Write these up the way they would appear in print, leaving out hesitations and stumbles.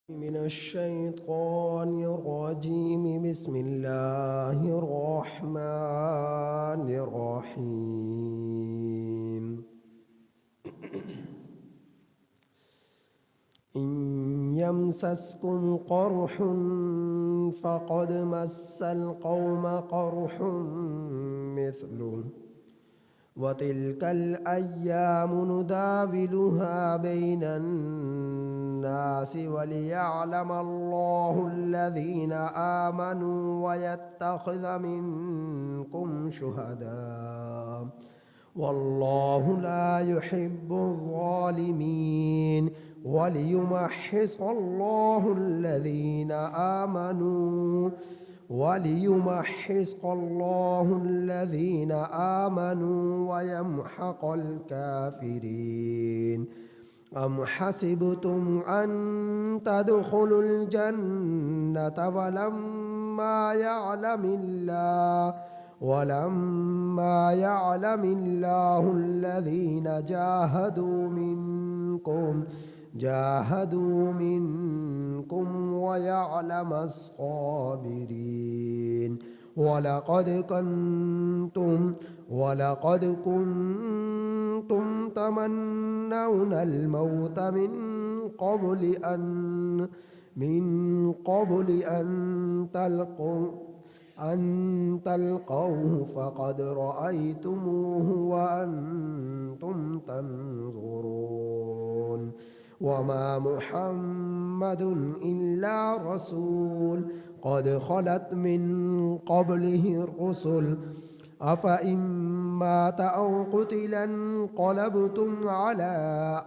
من الشيطان الرجيم بسم الله الرحمن الرحيم إن يمسسكم قرح فقد مس القوم قرح مثله وتلك الأيام نداولها بين الناس وليعلم الله الذين آمنوا ويتخذ منكم شهداء والله لا يحب الظالمين وليمحص الله الذين آمنوا ويمحق الكافرين أم حسبتم أن تدخلوا الجنة ولما يعلم الله الذين جاهدوا منكم ويعلم الصابرين ولقد كنتم تمنون الموت من قبل أن تلقوه فقد رأيتموه وأنتم تنظرون وما محمد إلا رسول قد خلت من قبله الرسل أفإن مات أو قتلا انقلبتم على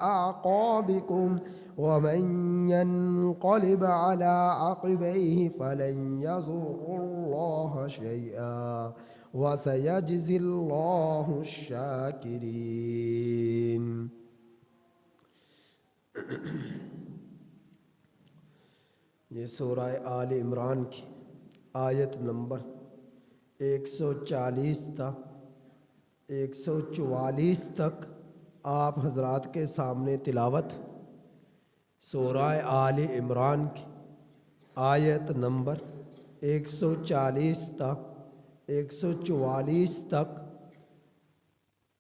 أعقابكم ومن ينقلب على عقبيه فلن يضر الله شيئا وسيجزي الله الشاكرين. یہ سورہ آل عمران کی آیت نمبر 140 تا 144 تک آپ حضرات کے سامنے تلاوت. سورہ آل عمران کی آیت نمبر 140 تا 144 تک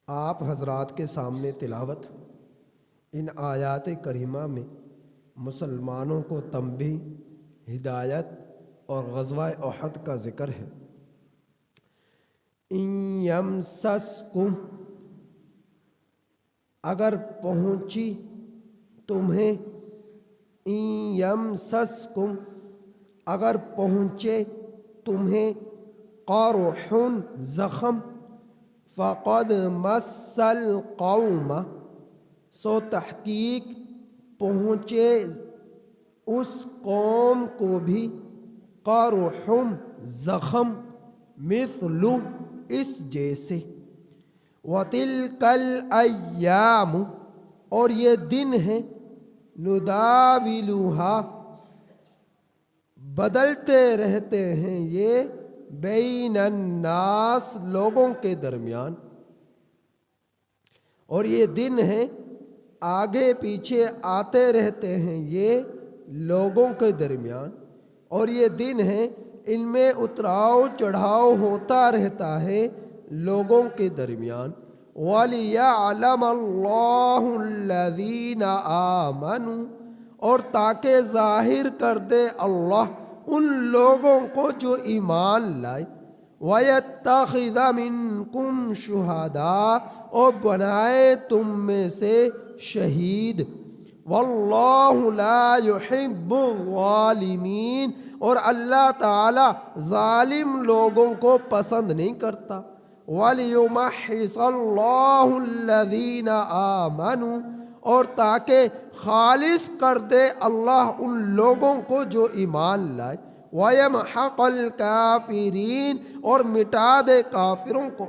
آپ حضرات کے سامنے تلاوت. ان آیات کریمہ میں مسلمانوں کو تنبیہ، ہدایت اور غزوہ احد کا ذکر ہے. ان یمسسکم، اگر پہنچی تمہیں، ان یمسسکم اگر پہنچے تمہیں، قرح زخم، فقد مس القوم سو تحقیق پہنچے اس قوم کو بھی، قرح زخم، مثل اس جیسے، وَتِلْكَ الْأَيَّامُ اور یہ دن ہے، نداولها بدلتے رہتے ہیں یہ، بین الناس لوگوں کے درمیان. اور یہ دن ہے آگے پیچھے آتے رہتے ہیں یہ لوگوں کے درمیان. اور یہ دن ہے ان میں اتراؤ چڑھاؤ ہوتا رہتا ہے لوگوں کے درمیان. وَلِيَعْلَمَ اللَّهُ الَّذِينَ آمَنُوا اور تاکہ ظاہر کر دے اللہ ان لوگوں کو جو ایمان لائے. وَيَتَّخِذَ مِنْكُمْ شُهَدَاءَ اور بنائے تم میں سے شہید. وَاللَّهُ لَا يُحِبُّ الظَّالِمِينَ اور اللہ تعالی ظالم لوگوں کو پسند نہیں کرتا. وَلِيُمَحِّصَ اللَّهُ الَّذِينَ آمَنُوا اور تاکہ خالص کر دے اللہ ان لوگوں کو جو ایمان لائے. وَيَمْحَقَ الْكَافِرِينَ اور مٹا دے کافروں کو.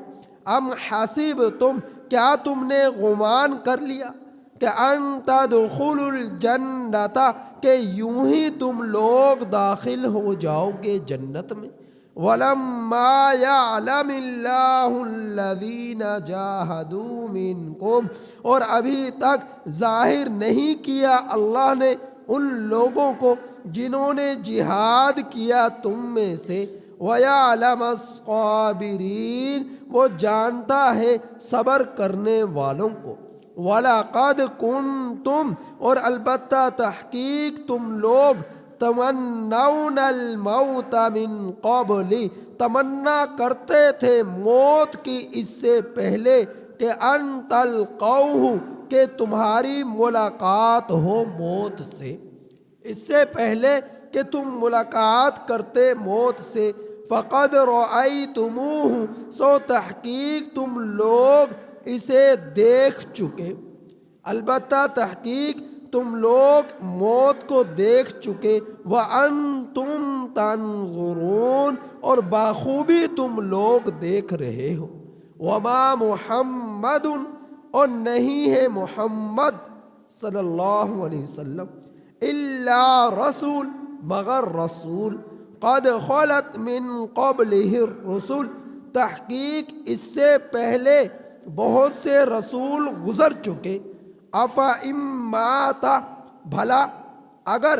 ام حسبتم کیا تم نے گمان کر لیا کہ ان تدخلوا الجنت کہ یوں ہی تم لوگ داخل ہو جاؤ گے جنت میں. وَلَمَّا يَعْلَمِ اللَّهُ الَّذِينَ جَاهَدُوا مِنْكُمْ اور ابھی تک ظاہر نہیں کیا اللہ نے ان لوگوں کو جنہوں نے جہاد کیا تم میں سے، وَيَعْلَمَ الصَّابِرِينَ، وہ جانتا ہے صبر کرنے والوں کو۔ وَلَقَدْ كُنْتُمْ، اور البتہ تحقیق تم لوگ، تمنون الموت من قبل، تمنا کرتے تھے موت کی اس سے پہلے، کہ ان تلقوہ، کہ تمہاری ملاقات ہو موت سے، اس سے پہلے کہ تم ملاقات کرتے موت سے۔ فقد رأیتموہ، سو تحقیق تم لوگ اسے دیکھ چکے، البتہ تحقیق تم لوگ موت کو دیکھ چکے۔ وَأَنْتُمْ تَنْظُرُونَ، اور بخوبی تم لوگ دیکھ رہے ہو۔ وَمَا مُحَمَّدٌ، اور نہیں ہے محمد صلی اللہ علیہ وسلم، إِلَّا رسول، مگر رسول، قد خلت من قبلہ الرسل، تحقیق اس سے پہلے بہت سے رسول گزر چکے۔ أَفَإِن مَّاتَ، بھلا اگر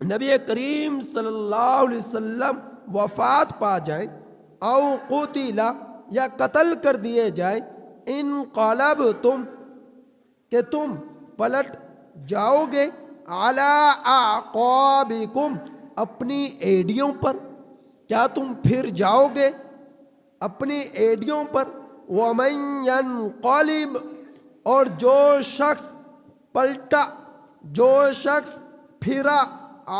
نبی کریم صلی اللہ علیہ وسلم وفات پا جائیں، او قتل، یا قتل کر دیے جائیں، انقلبتم، کہ تم پلٹ جاؤ گے، علی اعقابکم، اپنی ایڑیوں پر، کیا تم پھر جاؤ گے اپنی ایڑیوں پر؟ وَمَن يَنقلب، اور جو شخص پلٹا، جو شخص پھرا،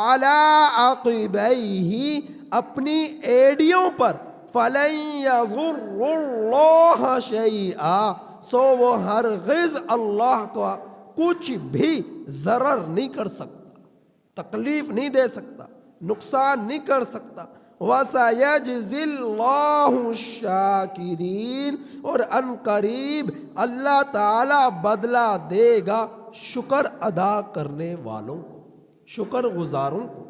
علی عقبیہ، اپنی ایڑیوں پر، فَلَن يَضُرُّ اللَّهَ شَيْئًا، سو وہ ہرگز اللہ کا کچھ بھی ضرر نہیں کر سکتا، تکلیف نہیں دے سکتا، نقصان نہیں کر سکتا۔ وَسَيَجْزِي اللَّهُ الشَّاكِرِينَ، اور ان قریب اللہ تعالی بدلہ دے گا شکر ادا کرنے والوں کو، شکر گزاروں کو۔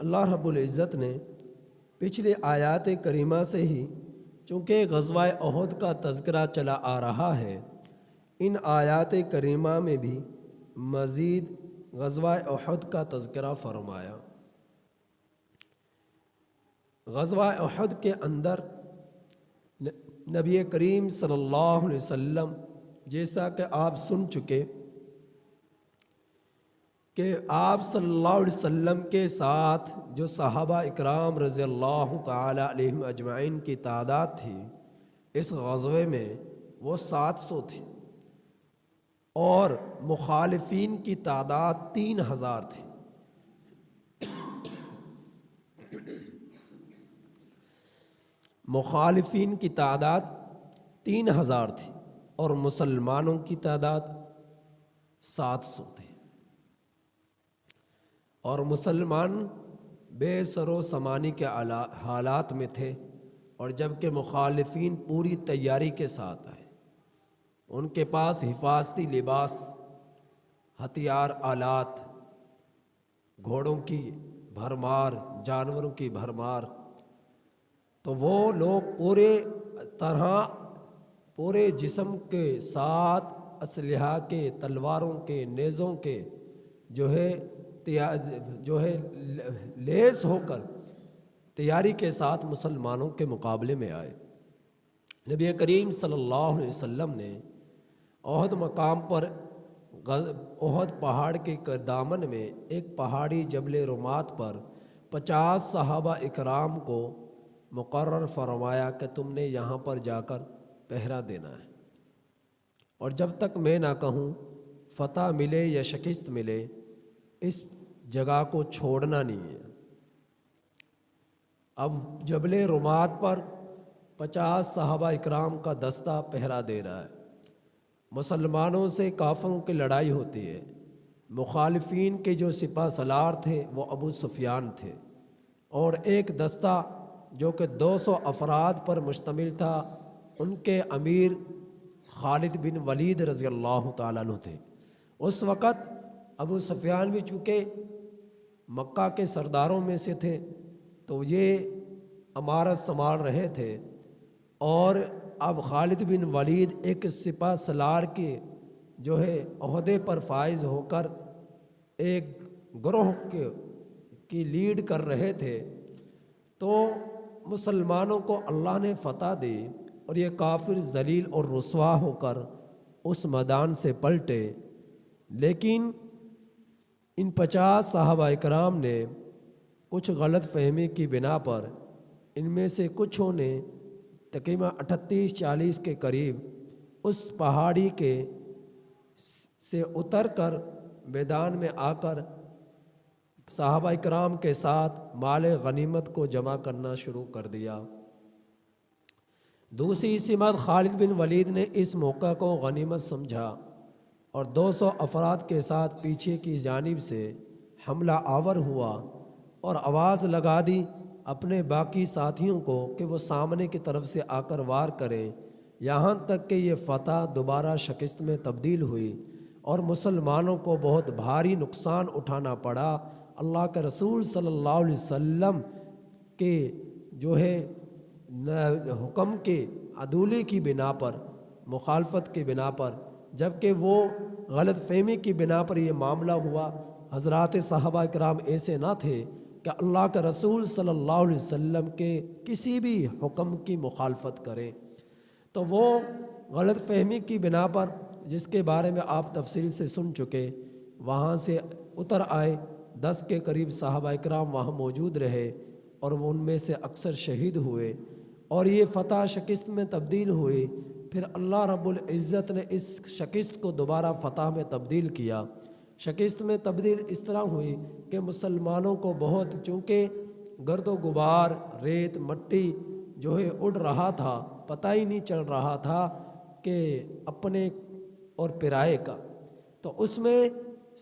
اللہ رب العزت نے پچھلے آیات کریمہ سے ہی، چونکہ غزوہ احد کا تذکرہ چلا آ رہا ہے، ان آیات کریمہ میں بھی مزید غزوہ احد کا تذکرہ فرمایا۔ غزوہ احد کے اندر نبی کریم صلی اللہ علیہ وسلم، جیسا کہ آپ سن چکے کہ آپ صلی اللہ علیہ وسلم کے ساتھ جو صحابہ اکرام رضی اللہ تعالی علیہم اجمعین کی تعداد تھی اس غزوے میں، وہ 700 تھی، اور مخالفین کی تعداد 3000 تھی۔ مخالفین کی تعداد 3000 تھی اور مسلمانوں کی تعداد 700 تھی، اور مسلمان بے سر و سامانی کے حالات میں تھے، اور جبکہ مخالفین پوری تیاری کے ساتھ آئے، ان کے پاس حفاظتی لباس، ہتھیار، آلات، گھوڑوں کی بھرمار، جانوروں کی بھرمار، تو وہ لوگ پورے جسم کے ساتھ اسلحہ کے، تلواروں کے، نیزوں کے جو ہے لیس ہو کر تیاری کے ساتھ مسلمانوں کے مقابلے میں آئے۔ نبی کریم صلی اللہ علیہ وسلم نے احد مقام پر، احد پہاڑ کے دامن میں ایک پہاڑی جبل رمات پر 50 صحابہ اکرام کو مقرر فرمایا کہ تم نے یہاں پر جا کر پہرا دینا ہے، اور جب تک میں نہ کہوں فتح ملے یا شکست ملے، اس جگہ کو چھوڑنا نہیں ہے۔ اب جبل رمات پر 50 صحابہ اکرام کا دستہ پہرا دے رہا ہے، مسلمانوں سے کافروں کی لڑائی ہوتی ہے۔ مخالفین کے جو سپہ سالار تھے وہ ابو سفیان تھے، اور ایک دستہ جو کہ 200 افراد پر مشتمل تھا، ان کے امیر خالد بن ولید رضی اللہ تعالیٰ عنہ تھے۔ اس وقت ابو سفیان بھی چونکہ مکہ کے سرداروں میں سے تھے، تو یہ عمارت سنبھال رہے تھے، اور اب خالد بن ولید ایک سپہ سالار کے جو ہے عہدے پر فائز ہو کر ایک گروہ کی لیڈ کر رہے تھے، تو مسلمانوں کو اللہ نے فتح دی اور یہ کافر ذلیل اور رسوا ہو کر اس میدان سے پلٹے۔ لیکن ان 50 صحابہ کرام نے کچھ غلط فہمی کی بنا پر ان میں سے کچھوں نے تقریباً 38-40 کے قریب اس پہاڑی کے سے اتر کر میدان میں آ کر صحابہ کرام کے ساتھ مال غنیمت کو جمع کرنا شروع کر دیا۔ دوسری سمت خالد بن ولید نے اس موقع کو غنیمت سمجھا اور 200 افراد کے ساتھ پیچھے کی جانب سے حملہ آور ہوا اور آواز لگا دی اپنے باقی ساتھیوں کو کہ وہ سامنے کی طرف سے آ کر وار کریں، یہاں تک کہ یہ فتح دوبارہ شکست میں تبدیل ہوئی اور مسلمانوں کو بہت بھاری نقصان اٹھانا پڑا۔ اللہ کے رسول صلی اللہ علیہ وسلم کے جو ہے حکم کے عدولی کی بنا پر، مخالفت کی بنا پر، جبکہ وہ غلط فہمی کی بنا پر یہ معاملہ ہوا۔ حضرات صحابہ کرام ایسے نہ تھے کہ اللہ کے رسول صلی اللہ علیہ وسلم کے کسی بھی حکم کی مخالفت کریں، تو وہ غلط فہمی کی بنا پر، جس کے بارے میں آپ تفصیل سے سن چکے، وہاں سے اتر آئے۔ 10 کے قریب صحابہ کرام وہاں موجود رہے اور وہ ان میں سے اکثر شہید ہوئے اور یہ فتح شکست میں تبدیل ہوئی۔ پھر اللہ رب العزت نے اس شکست کو دوبارہ فتح میں تبدیل کیا۔ شکست میں تبدیل اس طرح ہوئی کہ مسلمانوں کو بہت، چونکہ گرد و غبار، ریت مٹی جو ہے اڑ رہا تھا، پتہ ہی نہیں چل رہا تھا کہ اپنے اور پرائے کا، تو اس میں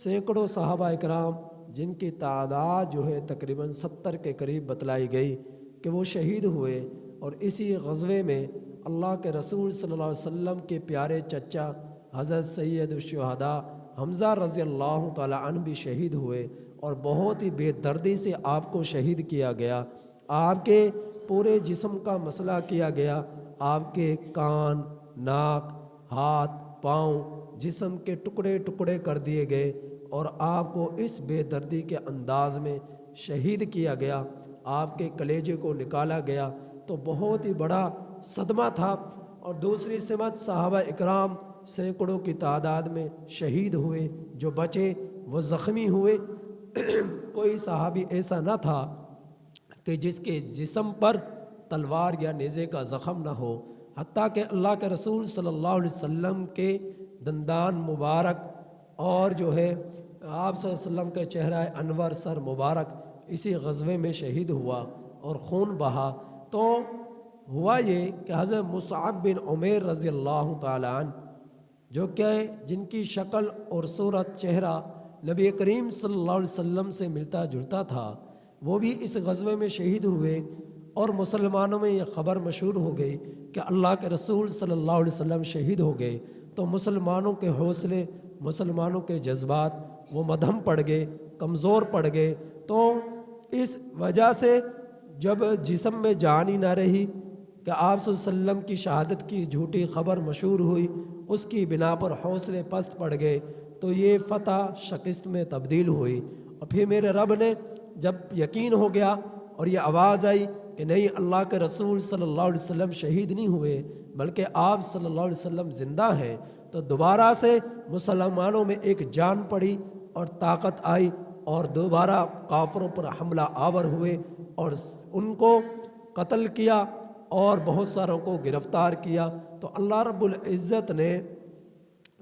سینکڑوں صحابہ کرام جن کی تعداد جو ہے تقریباً 70 کے قریب بتلائی گئی کہ وہ شہید ہوئے۔ اور اسی غزوے میں اللہ کے رسول صلی اللہ علیہ وسلم کے پیارے چچا حضرت سید الشہداء حمزہ رضی اللہ تعالیٰ عنہ بھی شہید ہوئے اور بہت ہی بے دردی سے آپ کو شہید کیا گیا۔ آپ کے پورے جسم کا مسئلہ کیا گیا، آپ کے کان، ناک، ہاتھ، پاؤں، جسم کے ٹکڑے ٹکڑے کر دیے گئے اور آپ کو اس بے دردی کے انداز میں شہید کیا گیا، آپ کے کلیجے کو نکالا گیا، تو بہت ہی بڑا صدمہ تھا۔ اور دوسری سمت صحابہ اکرام سینکڑوں کی تعداد میں شہید ہوئے، جو بچے وہ زخمی ہوئے۔ کوئی صحابی ایسا نہ تھا کہ جس کے جسم پر تلوار یا نیزے کا زخم نہ ہو، حتیٰ کہ اللہ کے رسول صلی اللہ علیہ وسلم کے دندان مبارک اور جو ہے آپ صلی اللہ علیہ وسلم کے چہرہ انور سر مبارک اسی غزوے میں شہید ہوا اور خون بہا۔ تو ہوا یہ کہ حضرت مصعب بن عمیر رضی اللہ تعالیٰ عنہ، جو کہ جن کی شکل اور صورت، چہرہ نبی کریم صلی اللہ علیہ وسلم سے ملتا جلتا تھا، وہ بھی اس غزوے میں شہید ہوئے اور مسلمانوں میں یہ خبر مشہور ہو گئی کہ اللہ کے رسول صلی اللہ علیہ وسلم شہید ہو گئے۔ تو مسلمانوں کے حوصلے، مسلمانوں کے جذبات وہ مدھم پڑ گئے، کمزور پڑ گئے۔ تو اس وجہ سے جب جسم میں جان ہی نہ رہی کہ آپ صلی اللہ علیہ وسلم کی شہادت کی جھوٹی خبر مشہور ہوئی، اس کی بنا پر حوصلے پست پڑ گئے، تو یہ فتح شکست میں تبدیل ہوئی۔ اور پھر میرے رب نے جب یقین ہو گیا اور یہ آواز آئی کہ نہیں، اللہ کے رسول صلی اللہ علیہ وسلم شہید نہیں ہوئے بلکہ آپ صلی اللہ علیہ وسلم زندہ ہیں، تو دوبارہ سے مسلمانوں میں ایک جان پڑی اور طاقت آئی اور دوبارہ کافروں پر حملہ آور ہوئے اور ان کو قتل کیا اور بہت ساروں کو گرفتار کیا۔ تو اللہ رب العزت نے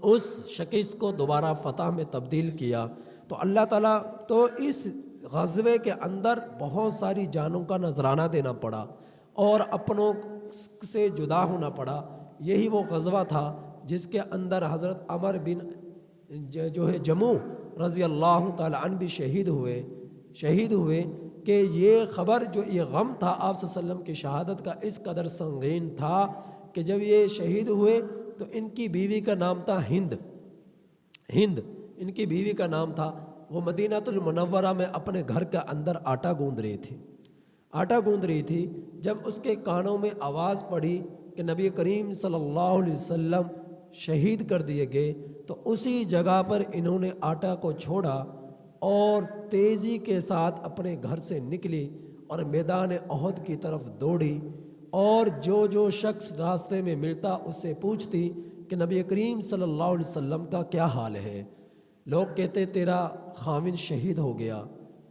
اس شکست کو دوبارہ فتح میں تبدیل کیا۔ تو اللہ تعالیٰ تو اس غزوے کے اندر بہت ساری جانوں کا نذرانہ دینا پڑا اور اپنوں سے جدا ہونا پڑا۔ یہی وہ غزوہ تھا جس کے اندر حضرت عمر بن جو ہے جموع رضی اللہ تعالیٰ عنہ بھی شہید ہوئے کہ یہ خبر، جو یہ غم تھا آپ صلی اللہ علیہ وسلم کی شہادت کا، اس قدر سنگین تھا کہ جب یہ شہید ہوئے تو ان کی بیوی کا نام تھا ہند ان کی بیوی کا نام تھا۔ وہ مدینہ المنورہ میں اپنے گھر کے اندر آٹا گوندھ رہی تھی آٹا گوندھ رہی تھی، جب اس کے کانوں میں آواز پڑی کہ نبی کریم صلی اللہ علیہ وسلم شہید کر دیے گئے، تو اسی جگہ پر انہوں نے آٹا کو چھوڑا اور تیزی کے ساتھ اپنے گھر سے نکلی اور میدان احد کی طرف دوڑی، اور جو شخص راستے میں ملتا اس سے پوچھتی کہ نبی کریم صلی اللہ علیہ وسلم کا کیا حال ہے۔ لوگ کہتے تیرا خاوند شہید ہو گیا،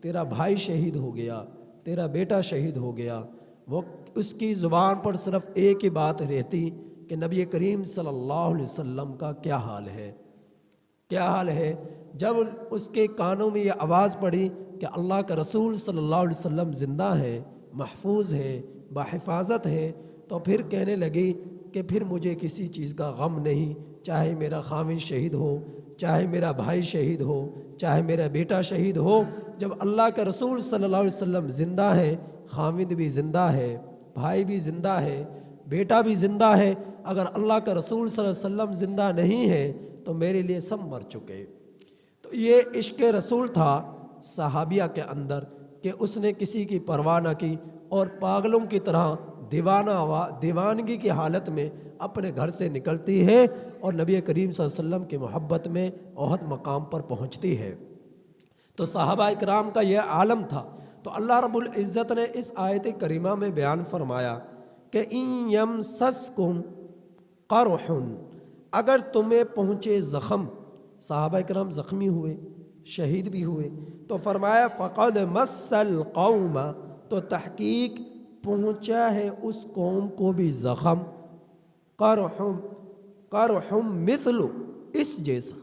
تیرا بھائی شہید ہو گیا، تیرا بیٹا شہید ہو گیا۔ وہ اس کی زبان پر صرف ایک ہی بات رہتی کہ نبی کریم صلی اللہ علیہ وسلم کا کیا حال ہے، کیا حال ہے۔ جب اس کے کانوں میں یہ آواز پڑی کہ اللہ کا رسول صلی اللہ علیہ وسلم زندہ ہے، محفوظ ہے، بحفاظت ہے، تو پھر کہنے لگی کہ پھر مجھے کسی چیز کا غم نہیں، چاہے میرا خاوند شہید ہو، چاہے میرا بھائی شہید ہو، چاہے میرا بیٹا شہید ہو، جب اللہ کا رسول صلی اللہ علیہ وسلم زندہ ہے، خاوند بھی زندہ ہے، بھائی بھی زندہ ہے، بیٹا بھی زندہ ہے، اگر اللہ کا رسول صلی اللہ علیہ وسلم زندہ نہیں ہے تو میرے لیے سب مر چکے۔ تو یہ عشق رسول تھا صحابیہ کے اندر کہ اس نے کسی کی پرواہ نہ کی اور پاگلوں کی طرح دیوانگی کی حالت میں اپنے گھر سے نکلتی ہے اور نبی کریم صلی اللہ علیہ وسلم کی محبت میں احد مقام پر پہنچتی ہے۔ تو صحابہ اکرام کا یہ عالم تھا۔ تو اللہ رب العزت نے اس آیت کریمہ میں بیان فرمایا کہ ان یمسسکم قرح، اگر تمہیں پہنچے زخم، صحابہ کرام زخمی ہوئے، شہید بھی ہوئے، تو فرمایا فقد مس القوم، تو تحقیق پہنچا ہے اس قوم کو بھی زخم، قرح مثل، اس جیسا،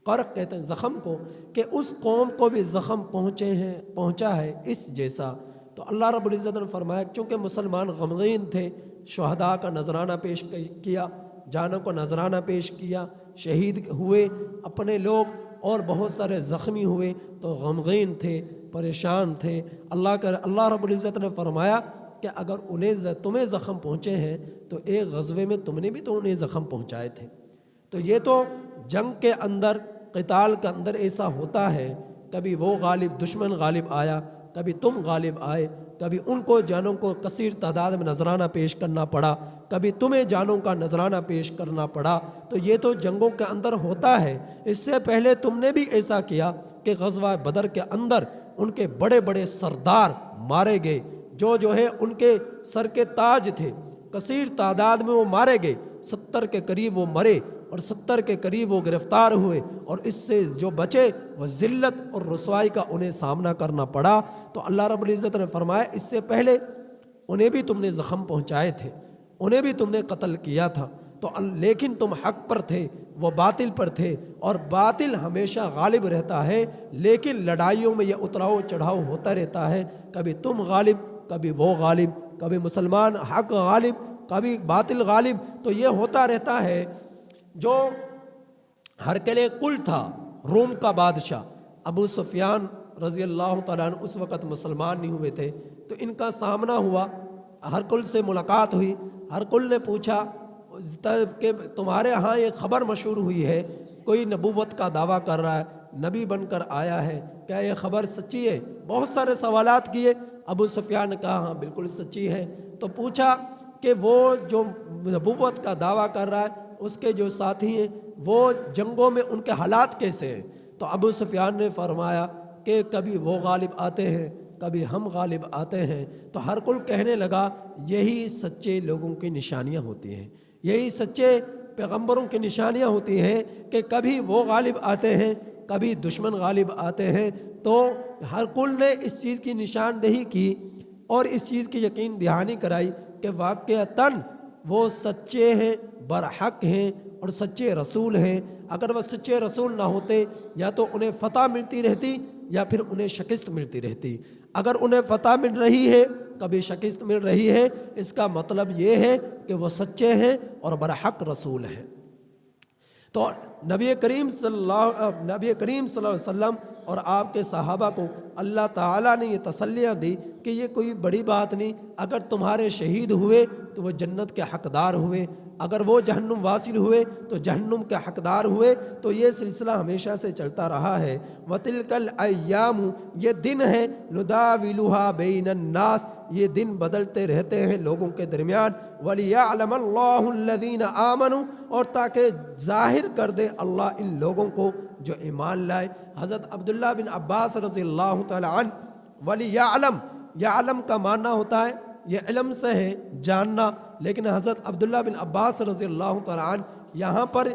قرح کہتے ہیں زخم کو، کہ اس قوم کو بھی زخم پہنچا ہے اس جیسا۔ تو اللہ رب العزت نے فرمایا چونکہ مسلمان غمگین تھے، شہداء کا نذرانہ پیش کیا، جانوں کو نذرانہ پیش کیا، شہید ہوئے اپنے لوگ اور بہت سارے زخمی ہوئے، تو غمگین تھے، پریشان تھے۔ اللہ رب العزت نے فرمایا کہ اگر تمہیں زخم پہنچے ہیں تو ایک غزوے میں تم نے بھی تو انہیں زخم پہنچائے تھے۔ تو یہ تو جنگ کے اندر، قتال کے اندر ایسا ہوتا ہے، کبھی وہ دشمن غالب آیا، کبھی تم غالب آئے، کبھی ان کو جانوں کو کثیر تعداد میں نذرانہ پیش کرنا پڑا، کبھی تمہیں جانوں کا نذرانہ پیش کرنا پڑا۔ تو یہ تو جنگوں کے اندر ہوتا ہے۔ اس سے پہلے تم نے بھی ایسا کیا کہ غزوہ بدر کے اندر ان کے بڑے بڑے سردار مارے گئے، جو ہے ان کے سر کے تاج تھے، کثیر تعداد میں وہ مارے گئے، 70 کے قریب وہ مرے اور 70 کے قریب وہ گرفتار ہوئے، اور اس سے جو بچے وہ ذلت اور رسوائی کا انہیں سامنا کرنا پڑا۔ تو اللہ رب العزت نے فرمایا اس سے پہلے انہیں بھی تم نے زخم پہنچائے تھے، انہیں بھی تم نے قتل کیا تھا، تو لیکن تم حق پر تھے، وہ باطل پر تھے، اور باطل ہمیشہ غالب رہتا ہے، لیکن لڑائیوں میں یہ اتراؤ چڑھاؤ ہوتا رہتا ہے، کبھی تم غالب، کبھی وہ غالب، کبھی مسلمان حق غالب، کبھی باطل غالب۔ تو یہ ہوتا رہتا ہے۔ جو ہرقل قل تھا، روم کا بادشاہ، ابو سفیان رضی اللہ تعالیٰ عنہ اس وقت مسلمان نہیں ہوئے تھے، تو ان کا سامنا ہوا، ہرقل سے ملاقات ہوئی۔ ہرقل نے پوچھا کہ تمہارے ہاں یہ خبر مشہور ہوئی ہے، کوئی نبوت کا دعویٰ کر رہا ہے، نبی بن کر آیا ہے، کیا یہ خبر سچی ہے؟ بہت سارے سوالات کیے۔ ابو سفیان نے کہا ہاں بالکل سچی ہے۔ تو پوچھا کہ وہ جو نبوت کا دعویٰ کر رہا ہے اس کے جو ساتھی ہیں وہ جنگوں میں ان کے حالات کیسے ہیں؟ تو ابو سفیان نے فرمایا کہ کبھی وہ غالب آتے ہیں، کبھی ہم غالب آتے ہیں۔ تو ہرقل کہنے لگا یہی سچے لوگوں کی نشانیاں ہوتی ہیں، یہی سچے پیغمبروں کی نشانیاں ہوتی ہیں کہ کبھی وہ غالب آتے ہیں، کبھی دشمن غالب آتے ہیں۔ تو ہرقل نے اس چیز کی نشاندہی کی اور اس چیز کی یقین دہانی کرائی کہ واقعتاً وہ سچے ہیں، برحق ہیں اور سچے رسول ہیں۔ اگر وہ سچے رسول نہ ہوتے یا تو انہیں فتح ملتی رہتی یا پھر انہیں شکست ملتی رہتی۔ اگر انہیں فتح مل رہی ہے، کبھی شکست مل رہی ہے، اس کا مطلب یہ ہے کہ وہ سچے ہیں اور برحق رسول ہیں۔ تو نبی کریم صلی اللہ علیہ وسلم اور آپ کے صحابہ کو اللہ تعالیٰ نے یہ تسلیاں دی کہ یہ کوئی بڑی بات نہیں، اگر تمہارے شہید ہوئے تو وہ جنت کے حقدار ہوئے، اگر وہ جہنم واصل ہوئے تو جہنم کے حقدار ہوئے۔ تو یہ سلسلہ ہمیشہ سے چلتا رہا ہے۔ وَتِلْكَ الْأَيَّامُ، یہ دن ہے، نُدَاوِلُهَا بَيْنَ النَّاسِ، یہ دن بدلتے رہتے ہیں لوگوں کے درمیان۔ وَلِيَعْلَمَ اللَّهُ الَّذِينَ آمَنُوا، اور تاکہ ظاہر کر دے اللہ ان لوگوں کو جو ایمان لائے۔ حضرت عبداللہ بن عباس رضی اللہ تعالی عنہ، وَلِيَعْلَمْ، یعلم کا معنی ہوتا ہے، یہ علم سے ہے جاننا، لیکن حضرت عبداللہ بن عباس رضی اللہ تعالی عنہ یہاں پر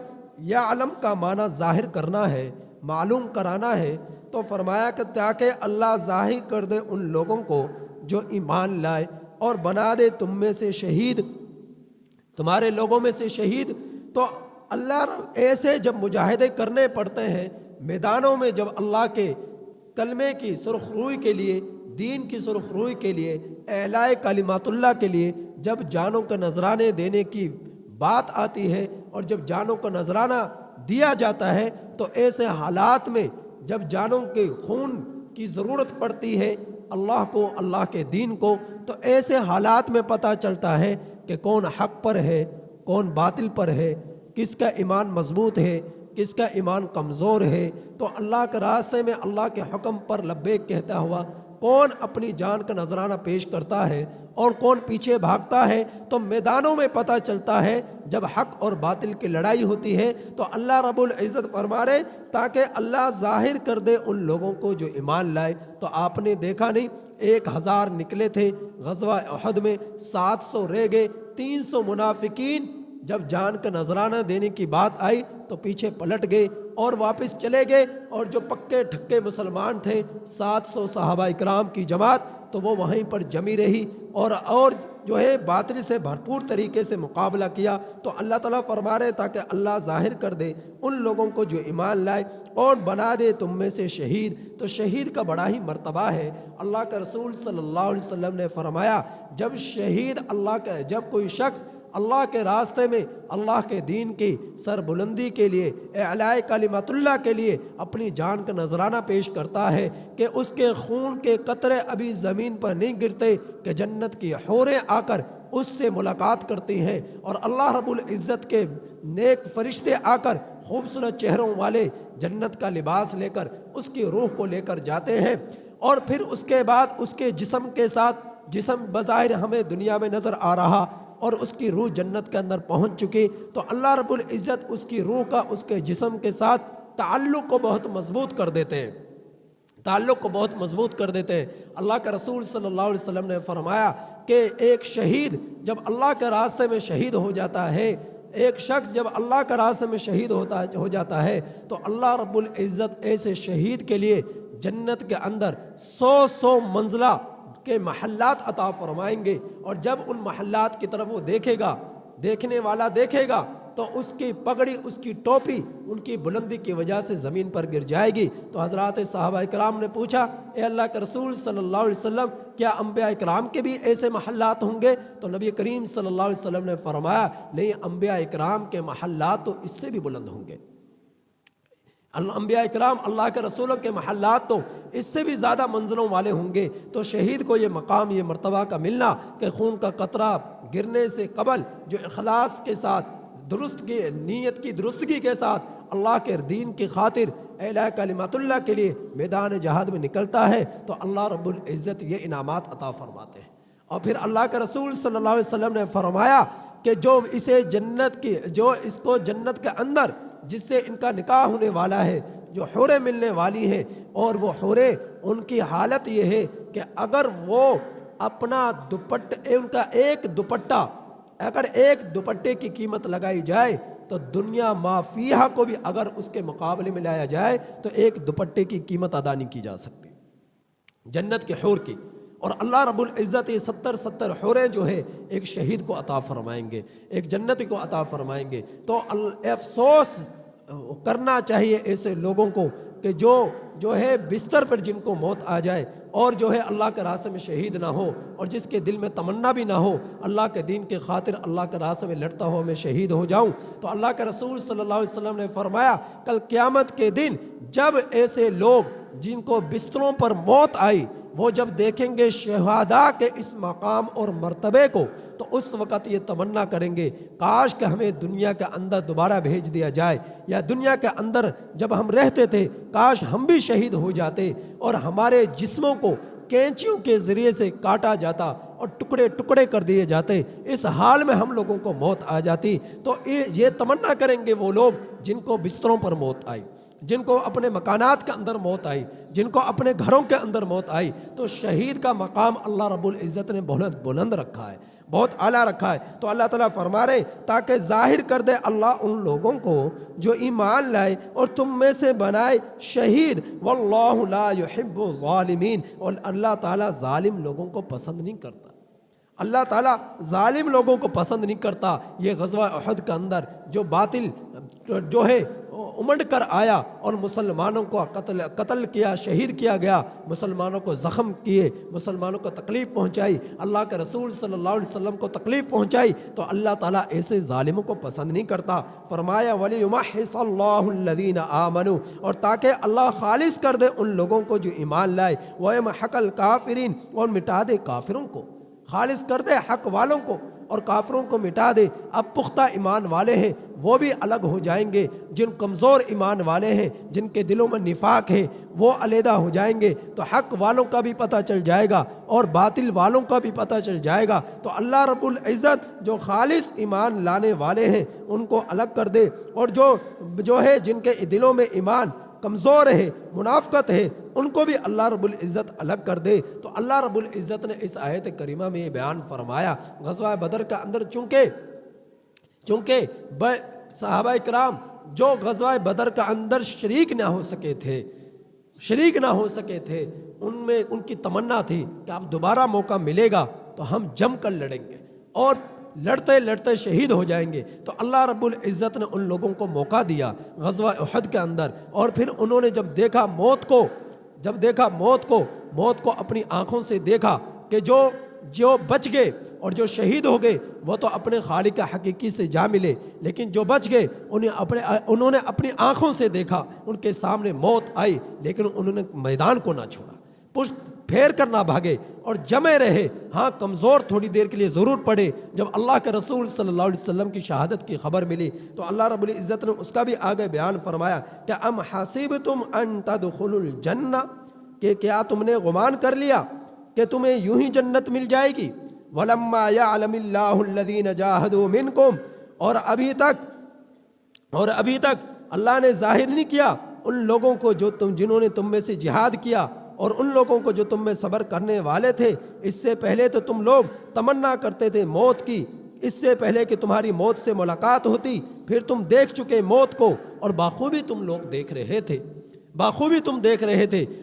یعلم کا معنی ظاہر کرنا ہے، معلوم کرانا ہے۔ تو فرمایا کہ تاکہ اللہ ظاہر کر دے ان لوگوں کو جو ایمان لائے اور بنا دے تم میں سے شہید، تمہارے لوگوں میں سے شہید۔ تو اللہ ایسے جب مجاہدے کرنے پڑتے ہیں میدانوں میں، جب اللہ کے کلمے کی سرخروئی کے لیے، دین کی سرخروئی کے لیے، اعلاء کلمات اللہ کے لیے جب جانوں کا نذرانے دینے کی بات آتی ہے اور جب جانوں کا نذرانہ دیا جاتا ہے، تو ایسے حالات میں جب جانوں کے خون کی ضرورت پڑتی ہے اللہ کو، اللہ کے دین کو، تو ایسے حالات میں پتہ چلتا ہے کہ کون حق پر ہے، کون باطل پر ہے، کس کا ایمان مضبوط ہے، کس کا ایمان کمزور ہے۔ تو اللہ کے راستے میں اللہ کے حکم پر لبیک کہتا ہوا کون اپنی جان کا نذرانہ پیش کرتا ہے اور کون پیچھے بھاگتا ہے۔ تو میدانوں میں پتہ چلتا ہے جب حق اور باطل کی لڑائی ہوتی ہے، تو اللہ رب العزت فرما رہے تاکہ اللہ ظاہر کر دے ان لوگوں کو جو ایمان لائے۔ تو آپ نے دیکھا نہیں 1000 نکلے تھے غزوہ احد میں، 700 رہ گئے، 300 منافقین جب جان کا نذرانہ دینے کی بات آئی تو پیچھے پلٹ گئے اور واپس چلے گئے، اور جو پکے ٹھکے مسلمان تھے 700 صحابہ اکرام کی جماعت، تو وہ وہیں پر جمی رہی اور جو ہے باطل سے بھرپور طریقے سے مقابلہ کیا۔ تو اللہ تعالیٰ فرما رہے تاکہ اللہ ظاہر کر دے ان لوگوں کو جو ایمان لائے اور بنا دے تم میں سے شہید۔ تو شہید کا بڑا ہی مرتبہ ہے۔ اللہ کے رسول صلی اللہ علیہ وسلم نے فرمایا جب شہید جب کوئی شخص اللہ کے راستے میں اللہ کے دین کی سربلندی کے لیے، اعلاء کلمات اللہ کے لیے اپنی جان کا نذرانہ پیش کرتا ہے کہ اس کے خون کے قطرے ابھی زمین پر نہیں گرتے کہ جنت کی حوریں آ کر اس سے ملاقات کرتی ہیں، اور اللہ رب العزت کے نیک فرشتے آ کر خوبصورت چہروں والے جنت کا لباس لے کر اس کی روح کو لے کر جاتے ہیں، اور پھر اس کے بعد اس کے جسم کے ساتھ، جسم بظاہر ہمیں دنیا میں نظر آ رہا اور اس کی روح جنت کے اندر پہنچ چکی، تو اللہ رب العزت اس کی روح کا اس کے جسم کے ساتھ تعلق کو بہت مضبوط کر دیتے ہیں، تعلق کو بہت مضبوط کر دیتے ہیں۔ اللہ کے رسول صلی اللہ علیہ وسلم نے فرمایا کہ ایک شہید جب اللہ کے راستے میں شہید ہو جاتا ہے، ایک شخص جب اللہ کے راستے میں شہید ہو جاتا ہے، تو اللہ رب العزت ایسے شہید کے لیے جنت کے اندر 100 منزلہ کے محلات عطا فرمائیں گے، اور جب ان محلات کی طرف وہ دیکھے گا، دیکھنے والا دیکھے گا، تو اس کی پگڑی، اس کی ٹوپی ان کی بلندی کی وجہ سے زمین پر گر جائے گی۔ تو حضرات صحابہ اکرام نے پوچھا اے اللہ کے رسول صلی اللہ علیہ وسلم کیا انبیاء اکرام کے بھی ایسے محلات ہوں گے؟ تو نبی کریم صلی اللہ علیہ وسلم نے فرمایا نہیں، انبیاء اکرام کے محلات تو اس سے بھی بلند ہوں گے۔ انبیاء اکرام اللہ کے رسولوں کے محلات تو اس سے بھی زیادہ منزلوں والے ہوں گے۔ تو شہید کو یہ مقام، یہ مرتبہ کا ملنا کہ خون کا قطرہ گرنے سے قبل جو اخلاص کے ساتھ، درستگی، نیت کی درستگی کے ساتھ اللہ کے دین کی خاطر اعلاء کلمات اللہ کے لیے میدان جہاد میں نکلتا ہے، تو اللہ رب العزت یہ انعامات عطا فرماتے ہیں۔ اور پھر اللہ کے رسول صلی اللہ علیہ وسلم نے فرمایا کہ جو اس کو جنت کے اندر جس سے ان کا نکاح ہونے والا ہے، جو حوریں ملنے والی ہیں، اور وہ حوریں ان کی حالت یہ ہے کہ اگر وہ اپنا ان کا ایک دوپٹہ، اگر ایک دوپٹے کی قیمت لگائی جائے تو دنیا ما فیہا کو بھی اگر اس کے مقابلے میں لایا جائے تو ایک دوپٹے کی قیمت ادا نہیں کی جا سکتی جنت کے حور کی۔ اور اللہ رب العزت یہ 70 حوریں جو ہے ایک شہید کو عطا فرمائیں گے، ایک جنتی کو عطا فرمائیں گے۔ تو افسوس کرنا چاہیے ایسے لوگوں کو کہ جو ہے بستر پر جن کو موت آ جائے، اور جو ہے اللہ کے راستے میں شہید نہ ہو، اور جس کے دل میں تمنا بھی نہ ہو اللہ کے دین کے خاطر اللہ کے راستے میں لڑتا ہو میں شہید ہو جاؤں، تو اللہ کے رسول صلی اللہ علیہ وسلم نے فرمایا کل قیامت کے دن جب ایسے لوگ جن کو بستروں پر موت آئی وہ جب دیکھیں گے شہداء کے اس مقام اور مرتبے کو تو اس وقت یہ تمنا کریں گے کاش کہ ہمیں دنیا کے اندر دوبارہ بھیج دیا جائے، یا دنیا کے اندر جب ہم رہتے تھے کاش ہم بھی شہید ہو جاتے اور ہمارے جسموں کو کینچیوں کے ذریعے سے کاٹا جاتا اور ٹکڑے ٹکڑے کر دیے جاتے، اس حال میں ہم لوگوں کو موت آ جاتی۔ تو یہ تمنا کریں گے وہ لوگ جن کو بستروں پر موت آئی، جن کو اپنے مکانات کے اندر موت آئی، جن کو اپنے گھروں کے اندر موت آئی۔ تو شہید کا مقام اللہ رب العزت نے بہت بلند رکھا ہے، بہت اعلیٰ رکھا ہے۔ تو اللہ تعالیٰ فرما رہے تاکہ ظاہر کر دے اللہ ان لوگوں کو جو ایمان لائے اور تم میں سے بنائے شہید، واللہ لا يحب الظالمین، اور اللہ تعالیٰ ظالم لوگوں کو پسند نہیں کرتا، اللہ تعالیٰ ظالم لوگوں کو پسند نہیں کرتا۔ یہ غزوہ احد کے اندر جو باطل جو ہے امڑ کر آیا اور مسلمانوں کو قتل کیا، شہید کیا گیا، مسلمانوں کو زخم کیے، مسلمانوں کو تکلیف پہنچائی، اللہ کے رسول صلی اللہ علیہ وسلم کو تکلیف پہنچائی، تو اللہ تعالیٰ ایسے ظالموں کو پسند نہیں کرتا۔ فرمایا وَلِيُمَحِّصَ اللَّهُ الَّذِينَ آمَنُوا، اور تاکہ اللہ خالص کر دے ان لوگوں کو جو ایمان لائے، وَيَمْحَقَ الْكَافِرِينَ، اور مٹا دے کافروں کو، خالص کر دے حق والوں کو اور کافروں کو مٹا دے۔ اب پختہ ایمان والے ہیں وہ بھی الگ ہو جائیں گے، جن کمزور ایمان والے ہیں جن کے دلوں میں نفاق ہے وہ علیحدہ ہو جائیں گے، تو حق والوں کا بھی پتہ چل جائے گا اور باطل والوں کا بھی پتہ چل جائے گا۔ تو اللہ رب العزت جو خالص ایمان لانے والے ہیں ان کو الگ کر دے، اور جو ہے جن کے دلوں میں ایمان کمزور ہے، منافقت ہے، ان کو بھی اللہ رب العزت الگ کر دے۔ تو اللہ رب العزت نے اس آیت کریمہ میں یہ بیان فرمایا غزوہ بدر کا اندر چونکہ صحابہ کرام جو غزوہ بدر کا اندر شریک نہ ہو سکے تھے ان کی تمنا تھی کہ اب دوبارہ موقع ملے گا تو ہم جم کر لڑیں گے اور لڑتے لڑتے شہید ہو جائیں گے۔ تو اللہ رب العزت نے ان لوگوں کو موقع دیا غزوہ احد کے اندر، اور پھر انہوں نے جب دیکھا موت کو اپنی آنکھوں سے دیکھا کہ جو بچ گئے اور جو شہید ہو گئے وہ تو اپنے خالق حقیقی سے جا ملے، لیکن جو بچ گئے انہوں نے اپنی آنکھوں سے دیکھا ان کے سامنے موت آئی، لیکن انہوں نے میدان کو نہ چھوڑا، پشت پھیر کر نہ بھاگے اور جمے رہے۔ ہاں کمزور تھوڑی دیر کے لیے ضرور پڑے، جب اللہ کے رسول صلی اللہ علیہ وسلم کی شہادت کی خبر ملی تو اللہ رب العزت نے اس کا بھی آگے بیان فرمایا کہ ام حسبتم ان تدخلوا الجنہ، کہ کیا تم نے گمان کر لیا کہ تمہیں یوں ہی جنت مل جائے گی؟ وَلَمَّا يَعْلَمِ اللَّهُ الَّذِينَ جَاهَدُوا مِنْكُمْ، اور ابھی تک اللہ نے ظاہر نہیں کیا ان لوگوں کو جنہوں نے تم میں سے جہاد کیا، اور ان لوگوں کو جو تم میں صبر کرنے والے تھے۔ اس سے پہلے تو تم لوگ تمنا کرتے تھے موت کی، اس سے پہلے کہ تمہاری موت سے ملاقات ہوتی، پھر تم دیکھ چکے موت کو، اور بخوبی تم لوگ دیکھ رہے تھے۔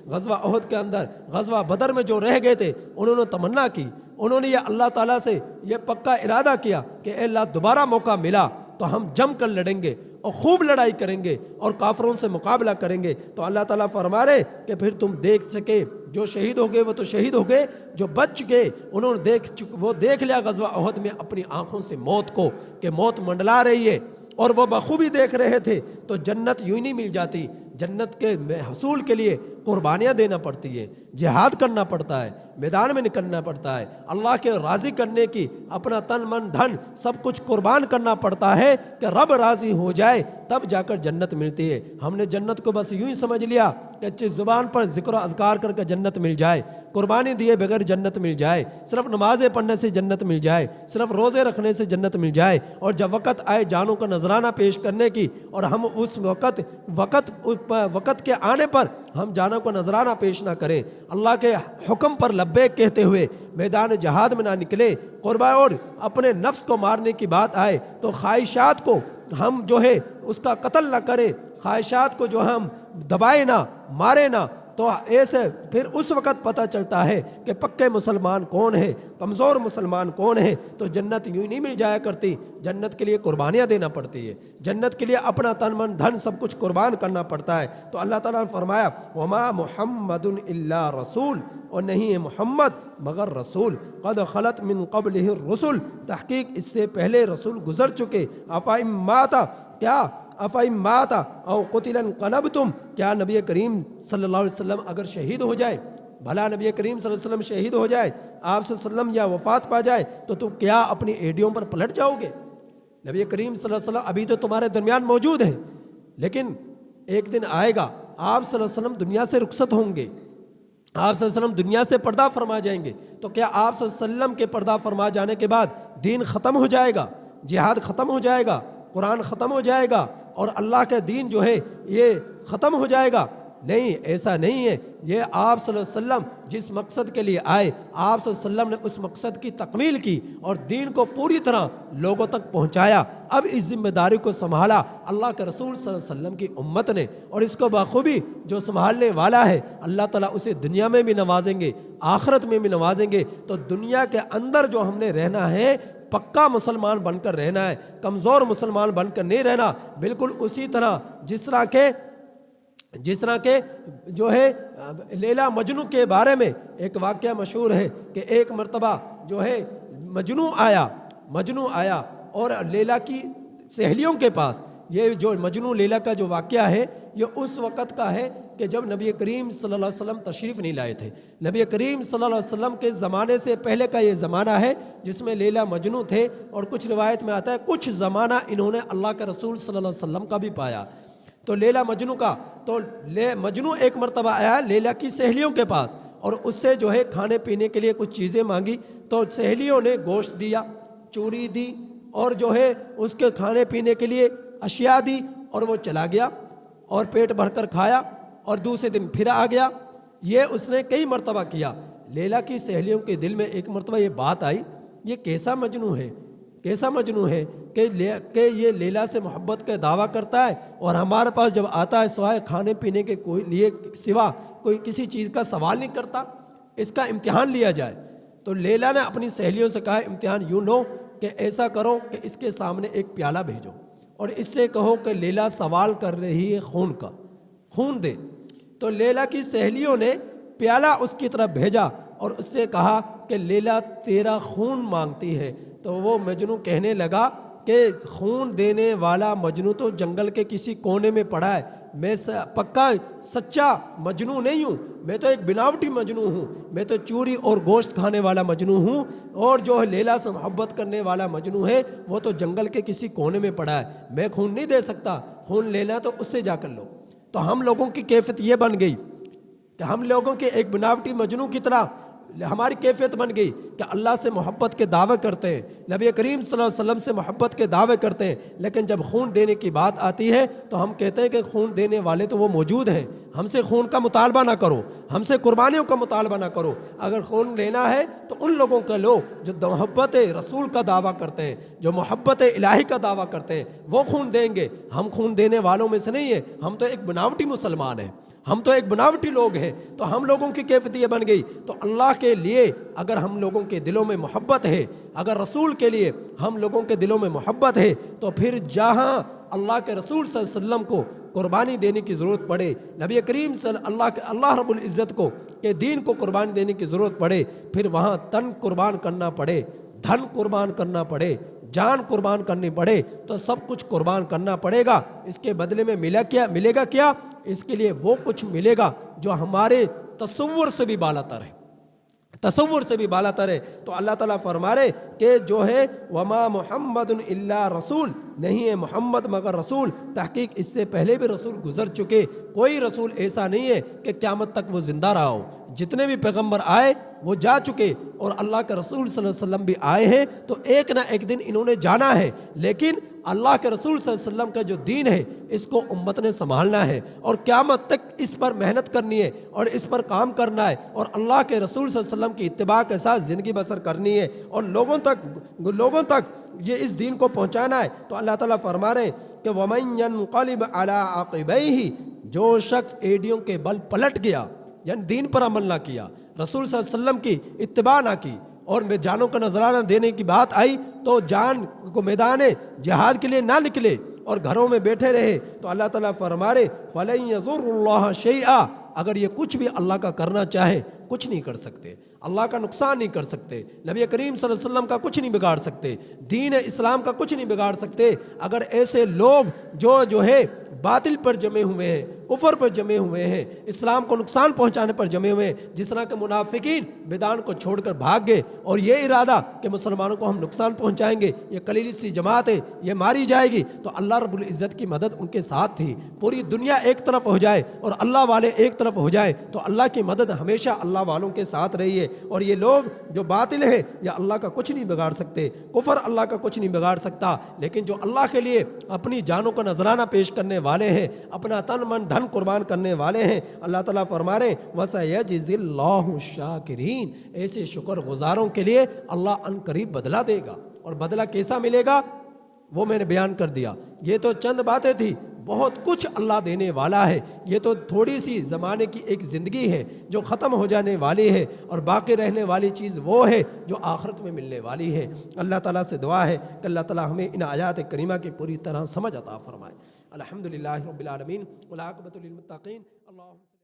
غزوہ احد کے اندر، غزوہ بدر میں جو رہ گئے تھے انہوں نے تمنا کی، انہوں نے یہ اللہ تعالیٰ سے یہ پکا ارادہ کیا کہ اے اللہ دوبارہ موقع ملا تو ہم جم کر لڑیں گے اور خوب لڑائی کریں گے اور کافروں سے مقابلہ کریں گے۔ تو اللہ تعالیٰ فرما رہے کہ پھر تم دیکھ سکے، جو شہید ہو گئے وہ تو شہید ہو گئے، جو بچ گئے انہوں نے وہ دیکھ لیا غزوہ احد میں اپنی آنکھوں سے موت کو کہ موت منڈلا رہی ہے، اور وہ بخوبی دیکھ رہے تھے۔ تو جنت یوں نہیں مل جاتی، جنت کے حصول کے لیے قربانیاں دینا پڑتی ہے، جہاد کرنا پڑتا ہے، میدان میں نکلنا پڑتا ہے، اللہ کے راضی کرنے کی اپنا تن من دھن سب کچھ قربان کرنا پڑتا ہے کہ رب راضی ہو جائے تب جا کر جنت ملتی ہے۔ ہم نے جنت کو بس یوں ہی سمجھ لیا کہ زبان پر ذکر و اذکار کر کے جنت مل جائے، قربانی دیے بغیر جنت مل جائے، صرف نمازیں پڑھنے سے جنت مل جائے، صرف روزے رکھنے سے جنت مل جائے، اور جب وقت آئے جانوں کا نذرانہ پیش کرنے کی اور ہم اس وقت کے آنے پر ہم جانوں کو نذرانہ پیش نہ کریں، اللہ کے حکم پر لبیک کہتے ہوئے میدان جہاد میں نہ نکلے، قربان اور اپنے نفس کو مارنے کی بات آئے تو خواہشات کو ہم جو ہے اس کا قتل نہ کریں، خواہشات کو جو ہم دبائے نہ، مارے نہ، تو ایسے پھر اس وقت پتہ چلتا ہے کہ پکے مسلمان کون ہے، کمزور مسلمان کون ہے۔ تو جنت یوں نہیں مل جایا کرتی، جنت کے لیے قربانیاں دینا پڑتی ہے، جنت کے لیے اپنا تن من دھن سب کچھ قربان کرنا پڑتا ہے۔ تو اللہ تعالیٰ نے فرمایا وما محمد الا رسول، اور نہیں ہے محمد مگر رسول، قد خلت من قبلہ الرسل، تحقیق اس سے پہلے رسول گزر چکے، افئن ماتا، کیا افئن ماتا او قتل انقلبتم، کیا نبی کریم صلی اللہ علیہ وسلم اگر شہید ہو جائے، بھلا نبی کریم صلی اللہ علیہ وسلم شہید ہو جائے، آپ صلی اللہ علیہ وسلم یا وفات پا جائے تو کیا اپنی ایڈیوں پر پلٹ جاؤ گے؟ نبی کریم صلی اللہ علیہ وسلم ابھی تو تمہارے درمیان موجود ہیں، لیکن ایک دن آئے گا آپ صلی اللہ علیہ وسلم دنیا سے رخصت ہوں گے، آپ صلی اللہ علیہ وسلم دنیا سے پردہ فرما جائیں گے۔ تو کیا آپ صلی اللہ علیہ وسلم کے پردہ فرما جانے کے بعد دین ختم ہو جائے گا، جہاد ختم ہو جائے گا، قرآن ختم ہو جائے گا اور اللہ کا دین جو ہے یہ ختم ہو جائے گا؟ نہیں، ایسا نہیں ہے۔ یہ آپ صلی اللہ علیہ وسلم جس مقصد کے لیے آئے، آپ صلی اللہ علیہ وسلم نے اس مقصد کی تکمیل کی اور دین کو پوری طرح لوگوں تک پہنچایا۔ اب اس ذمہ داری کو سنبھالا اللہ کے رسول صلی اللہ علیہ وسلم کی امت نے، اور اس کو بخوبی جو سنبھالنے والا ہے اللہ تعالیٰ اسے دنیا میں بھی نوازیں گے، آخرت میں بھی نوازیں گے۔ تو دنیا کے اندر جو ہم نے رہنا ہے، پکا مسلمان بن کر رہنا ہے، کمزور مسلمان بن کر نہیں رہنا۔ بالکل اسی طرح جس طرح کے جو ہے لیلا مجنو کے بارے میں ایک واقعہ مشہور ہے کہ ایک مرتبہ جو ہے مجنو آیا اور لیلا کی سہیلیوں کے پاس۔ یہ جو مجنو لیلا کا جو واقعہ ہے یہ اس وقت کا ہے کہ جب نبی کریم صلی اللہ علیہ وسلم تشریف نہیں لائے تھے۔ نبی کریم صلی اللہ علیہ وسلم کے زمانے سے پہلے کا یہ زمانہ ہے جس میں لیلا مجنو تھے، اور کچھ روایت میں آتا ہے کچھ زمانہ انہوں نے اللہ کے رسول صلی اللہ علیہ وسلم کا بھی پایا۔ تو لیلا مجنو کا تو مجنو ایک مرتبہ آیا لیلا کی سہیلیوں کے پاس اور اس سے جو ہے کھانے پینے کے لیے کچھ چیزیں مانگی، تو سہیلیوں نے گوشت دیا، چوری دی اور جو ہے اس کے کھانے پینے کے لیے اشیاء دی، اور وہ چلا گیا اور پیٹ بھر کر کھایا اور دوسرے دن پھر آ گیا۔ یہ اس نے کئی مرتبہ کیا۔ لیلا کی سہیلیوں کے دل میں ایک مرتبہ یہ بات آئی، یہ کیسا مجنو ہے کہ یہ لیلا سے محبت کا دعویٰ کرتا ہے اور ہمارے پاس جب آتا ہے سوائے کھانے پینے کے کوئی لیے سوا کوئی کسی چیز کا سوال نہیں کرتا، اس کا امتحان لیا جائے۔ تو لیلا نے اپنی سہیلیوں سے کہا امتحان یوں لو کہ ایسا کرو کہ اس کے سامنے ایک پیالہ بھیجو اور اس سے کہو کہ لیلا سوال کر رہی ہے خون کا، خون دے۔ تو لیلا کی سہیلیوں نے پیالہ اس کی طرف بھیجا اور اس سے کہا کہ لیلا تیرا خون مانگتی ہے۔ تو وہ مجنو کہنے لگا کہ خون دینے والا مجنو تو جنگل کے کسی کونے میں پڑا ہے، میں پکا سچا مجنو نہیں ہوں، میں تو ایک بناوٹی مجنو ہوں، میں تو چوری اور گوشت کھانے والا مجنو ہوں، اور جو ہے لیلا سے محبت کرنے والا مجنو ہے وہ تو جنگل کے کسی کونے میں پڑا ہے، میں خون نہیں دے سکتا، خون لینا تو اس سے جا کر لو۔ تو ہم لوگوں کی کیفیت یہ بن گئی کہ ہم لوگوں کے ایک بناوٹی مجنو کی طرح ہماری کیفیت بن گئی کہ اللہ سے محبت کے دعوے کرتے ہیں، نبی کریم صلی اللہ علیہ وسلم سے محبت کے دعوے کرتے ہیں، لیکن جب خون دینے کی بات آتی ہے تو ہم کہتے ہیں کہ خون دینے والے تو وہ موجود ہیں، ہم سے خون کا مطالبہ نہ کرو، ہم سے قربانیوں کا مطالبہ نہ کرو۔ اگر خون لینا ہے تو ان لوگوں کا لو جو محبت رسول کا دعویٰ کرتے ہیں، جو محبت الہی کا دعویٰ کرتے ہیں، وہ خون دیں گے۔ ہم خون دینے والوں میں سے نہیں ہیں، ہم تو ایک بناوٹی مسلمان ہیں، ہم تو ایک بناوٹی لوگ ہیں۔ تو ہم لوگوں کی کیفیت یہ بن گئی۔ تو اللہ کے لیے اگر ہم لوگوں کے دلوں میں محبت ہے، اگر رسول کے لیے ہم لوگوں کے دلوں میں محبت ہے، تو پھر جہاں اللہ کے رسول صلی اللہ علیہ وسلم کو قربانی دینے کی ضرورت پڑے، نبی کریم اللہ رب العزت کو کہ دین کو قربانی دینے کی ضرورت پڑے، پھر وہاں تن قربان کرنا پڑے، دھن قربان کرنا پڑے، جان قربان کرنی پڑے، تو سب کچھ قربان کرنا پڑے گا۔ اس کے بدلے میں ملے گا کیا؟ اس کے لیے وہ کچھ ملے گا جو ہمارے تصور سے بھی بالا تر ہے، تصور سے بھی بالا تر ہے۔ تو اللہ تعالیٰ فرما رہے کہ جو ہے وما محمد الا رسول، نہیں ہے محمد مگر رسول، تحقیق اس سے پہلے بھی رسول گزر چکے، کوئی رسول ایسا نہیں ہے کہ قیامت تک وہ زندہ رہا ہو۔ جتنے بھی پیغمبر آئے وہ جا چکے، اور اللہ کے رسول صلی اللہ علیہ وسلم بھی آئے ہیں، تو ایک نہ ایک دن انہوں نے جانا ہے، لیکن اللہ کے رسول صلی اللہ علیہ وسلم کا جو دین ہے اس کو امت نے سنبھالنا ہے، اور قیامت تک اس پر محنت کرنی ہے اور اس پر کام کرنا ہے، اور اللہ کے رسول صلی اللہ علیہ وسلم کی اتباع کے ساتھ زندگی بسر کرنی ہے، اور لوگوں تک یہ اس دین کو پہنچانا ہے۔ تو اللہ تعالیٰ فرما رہے ہیں کہ وَمَن يَنْقَلِبْ عَلَىٰ عَقِبَيْهِ، جو شخص ایڈیوں کے بل پلٹ گیا، یعنی دین پر عمل نہ کیا، رسول صلی اللہ علیہ وسلم کی اتباع نہ کی، اور میں جانوں کا نذرانہ دینے کی بات آئی تو جان کو میدان جہاد کے لیے نہ نکلے اور گھروں میں بیٹھے رہے، تو اللہ تعالیٰ فرمارے فَلَن يَضُرُّ اللَّهَ شَيْئًا، اگر یہ کچھ بھی اللہ کا کرنا چاہے کچھ نہیں کر سکتے، اللہ کا نقصان نہیں کر سکتے، نبی کریم صلی اللہ علیہ وسلم کا کچھ نہیں بگاڑ سکتے، دین اسلام کا کچھ نہیں بگاڑ سکتے، اگر ایسے لوگ جو ہے باطل پر جمے ہوئے ہیں، کفر پر جمے ہوئے ہیں، اسلام کو نقصان پہنچانے پر جمے ہوئے ہیں، جس طرح کے منافقین میدان کو چھوڑ کر بھاگ گئے اور یہ ارادہ کہ مسلمانوں کو ہم نقصان پہنچائیں گے، یہ قلیل سی جماعت ہے، یہ ماری جائے گی، تو اللہ رب العزت کی مدد ان کے ساتھ تھی۔ پوری دنیا ایک طرف ہو جائے اور اللہ والے ایک طرف ہو جائے تو اللہ کی مدد ہمیشہ اللہ والوں کے ساتھ رہی ہے، اور یہ لوگ جو باطل ہیں یا اللہ کا کچھ نہیں بگاڑ سکتے، کفر اللہ کا کچھ نہیں بگاڑ سکتا، لیکن جو اللہ کے لیے اپنی جانوں کا نذرانہ پیش کرنے والے ہیں، اپنا تن من دھن قربان کرنے والے ہیں، اللہ تعالیٰ فرما رہے وَسَيَجْزِي اللَّهُ الشَّاكِرِينَ، ایسے شکر گزاروں کے لیے اللہ ان قریب بدلہ دے گا، اور بدلہ کیسا ملے گا وہ میں نے بیان کر دیا۔ یہ تو چند باتیں تھی، بہت کچھ اللہ دینے والا ہے، یہ تو تھوڑی سی زمانے کی ایک زندگی ہے جو ختم ہو جانے والی ہے، اور باقی رہنے والی چیز وہ ہے جو آخرت میں ملنے والی ہے۔ اللہ تعالیٰ سے دعا ہے کہ اللہ تعالیٰ ہمیں ان آیات کریمہ کی پوری طرح سمجھ عطا فرمائے۔ الحمدللہ رب العالمین والعاقبۃ للمتقین۔